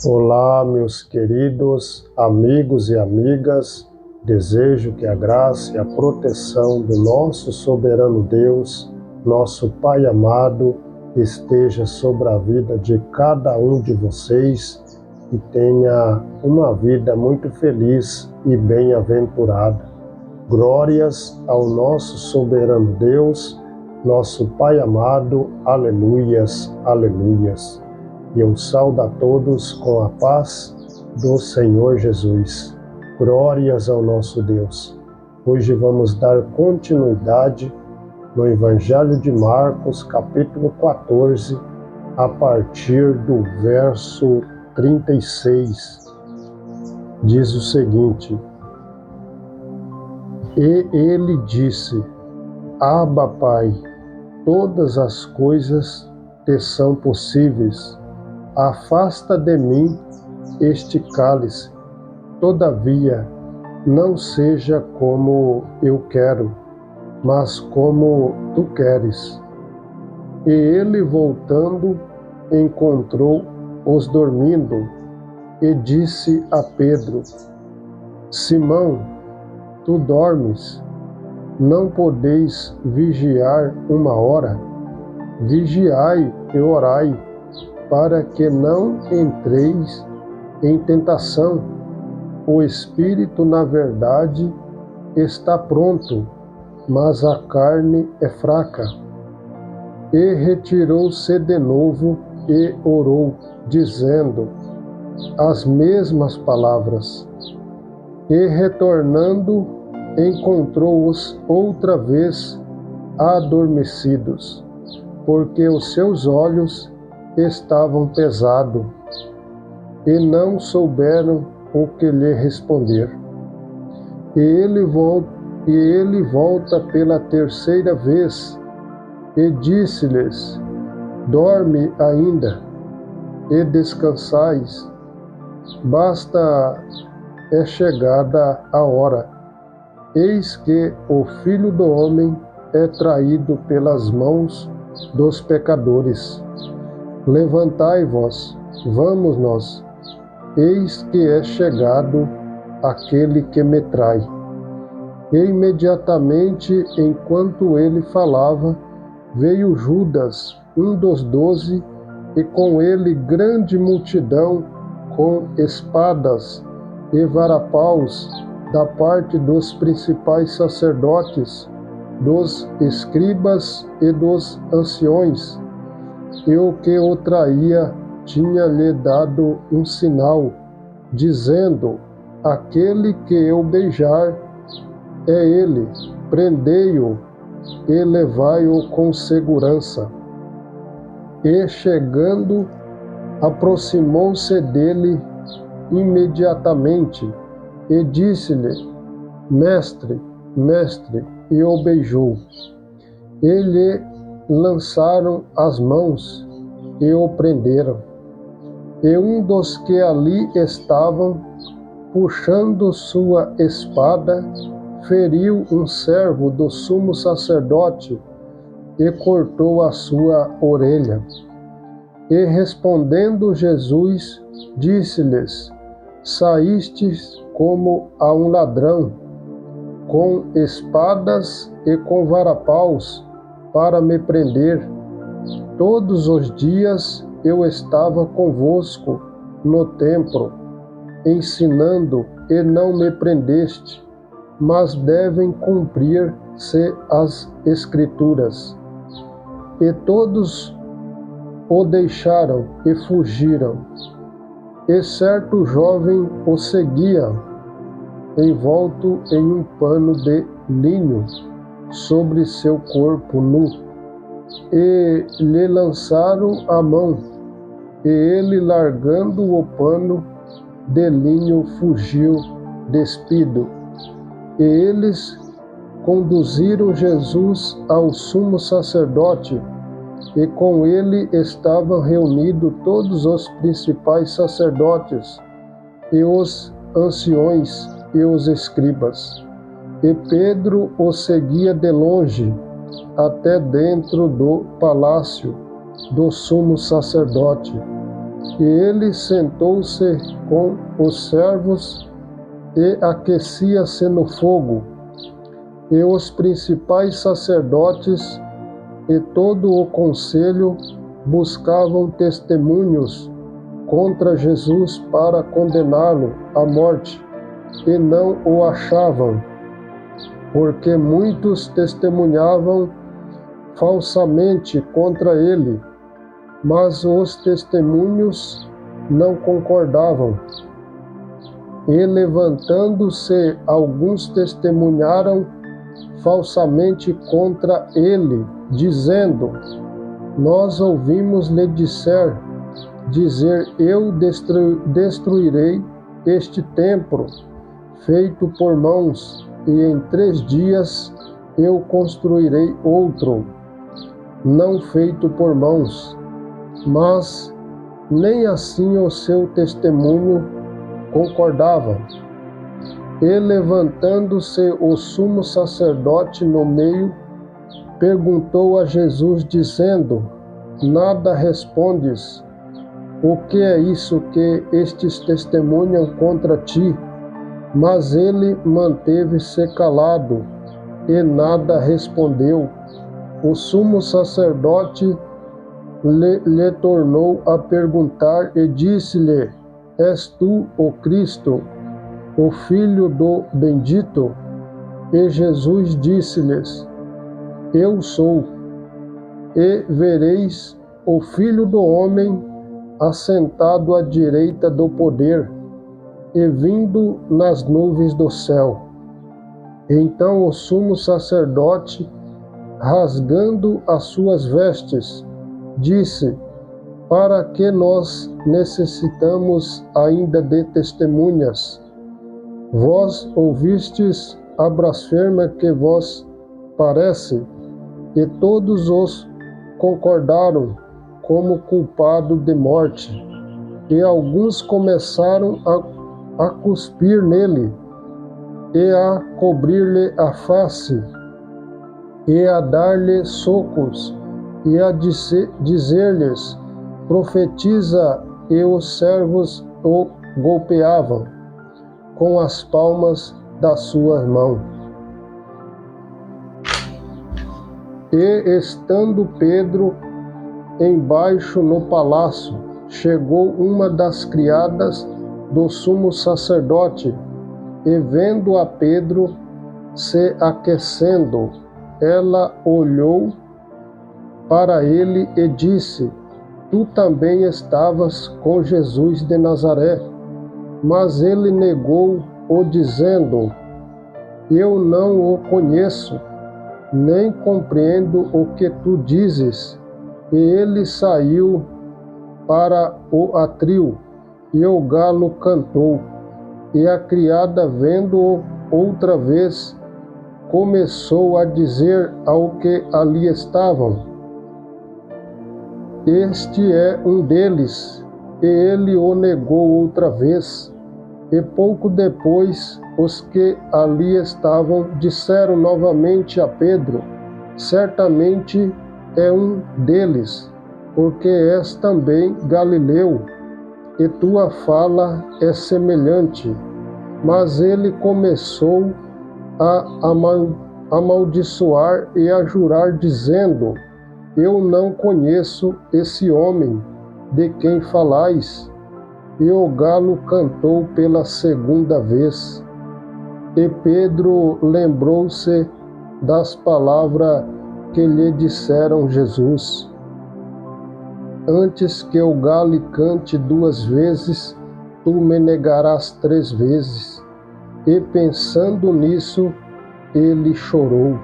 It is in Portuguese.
Olá, meus queridos amigos e amigas. Desejo que a graça e a proteção do nosso soberano Deus, nosso Pai amado, esteja sobre a vida de cada um de vocês e tenha uma vida muito feliz e bem-aventurada. Glórias ao nosso soberano Deus, nosso Pai amado. Aleluias, aleluias. E eu saúdo a todos com a paz do Senhor Jesus. Glórias ao nosso Deus. Hoje vamos dar continuidade no Evangelho de Marcos, capítulo 14, a partir do verso 36. Diz o seguinte: E ele disse: Abba, Pai, todas as coisas te são possíveis. Afasta de mim este cálice, todavia não seja como eu quero, mas como tu queres. E ele, voltando, encontrou os dormindo e disse a Pedro: Simão, tu dormes? Não podeis vigiar uma hora? Vigiai e orai, para que não entreis em tentação. O espírito, na verdade, está pronto, mas a carne é fraca. E retirou-se de novo e orou, dizendo as mesmas palavras. E retornando, encontrou-os outra vez adormecidos, porque os seus olhos estavam pesados, e não souberam o que lhe responder. E ele volta pela terceira vez, e disse-lhes: Dorme ainda, e descansais. Basta é chegada a hora. Eis que o Filho do Homem é traído pelas mãos dos pecadores. Levantai-vos, vamos nós, eis que é chegado aquele que me trai. E imediatamente, enquanto ele falava, veio Judas, um dos 12, e com ele grande multidão, com espadas e varapaus, da parte dos principais sacerdotes, dos escribas e dos anciões. E o que o traía tinha-lhe dado um sinal, dizendo: Aquele que eu beijar é ele, prendei-o e levai-o com segurança. E chegando, aproximou-se dele imediatamente e disse-lhe: Mestre, mestre, e o beijou. Ele lançaram as mãos e o prenderam. E um dos que ali estavam, puxando sua espada, feriu um servo do sumo sacerdote e cortou a sua orelha. E respondendo Jesus, disse-lhes: Saístes como a um ladrão, com espadas e com varapaus, para me prender. Todos os dias eu estava convosco no templo, ensinando, e não me prendeste, mas devem cumprir-se as Escrituras. E todos o deixaram e fugiram. E certo jovem o seguia, envolto em um pano de linho sobre seu corpo nu, e lhe lançaram a mão, e ele, largando o pano de linho, fugiu despido. E eles conduziram Jesus ao sumo sacerdote, e com ele estavam reunidos todos os principais sacerdotes, e os anciões, e os escribas. E Pedro o seguia de longe, até dentro do palácio do sumo sacerdote, E ele sentou-se com os servos e aquecia-se no fogo. E os principais sacerdotes e todo o conselho buscavam testemunhos contra Jesus para condená-lo à morte, e não o achavam, porque muitos testemunhavam falsamente contra ele, mas os testemunhos não concordavam. E levantando-se, alguns testemunharam falsamente contra ele, dizendo: Nós ouvimos-lhe dizer, eu destruirei este templo, feito por mãos, e em 3 dias eu construirei outro, não feito por mãos. Mas nem assim o seu testemunho concordava. E levantando-se o sumo sacerdote no meio, perguntou a Jesus, dizendo: Nada respondes? O que é isso que estes testemunham contra ti? Mas ele manteve-se calado e nada respondeu. O sumo sacerdote lhe tornou a perguntar e disse-lhe: És tu o Cristo, o Filho do Bendito? E Jesus disse-lhes: Eu sou. E vereis o Filho do Homem assentado à direita do poder e vindo nas nuvens do céu. Então o sumo sacerdote, rasgando as suas vestes, disse: Para que nós necessitamos ainda de testemunhas? Vós ouvistes a blasfêmia que vos parece? E todos os concordaram como culpado de morte. E alguns começaram a cuspir nele, e a cobrir-lhe a face, e a dar-lhe socos, e a dizer-lhes: Profetiza, e os servos o golpeavam com as palmas das suas mãos. E estando Pedro embaixo no palácio, chegou uma das criadas do sumo sacerdote, e vendo a Pedro se aquecendo, ela olhou para ele e disse: Tu também estavas com Jesus de Nazaré. Mas ele negou-o, dizendo: Eu não o conheço, nem compreendo o que tu dizes. E ele saiu para o átrio, e o galo cantou. E a criada, vendo-o outra vez, começou a dizer ao que ali estavam: Este é um deles. E ele o negou outra vez. E pouco depois, os que ali estavam disseram novamente a Pedro: Certamente é um deles, porque és também galileu, e tua fala é semelhante. Mas ele começou a amaldiçoar e a jurar, dizendo: Eu não conheço esse homem de quem falais. E o galo cantou pela 2ª vez. E Pedro lembrou-se das palavras que lhe disseram Jesus: Antes que o galo cante 2 vezes, tu me negarás 3 vezes. E pensando nisso, ele chorou.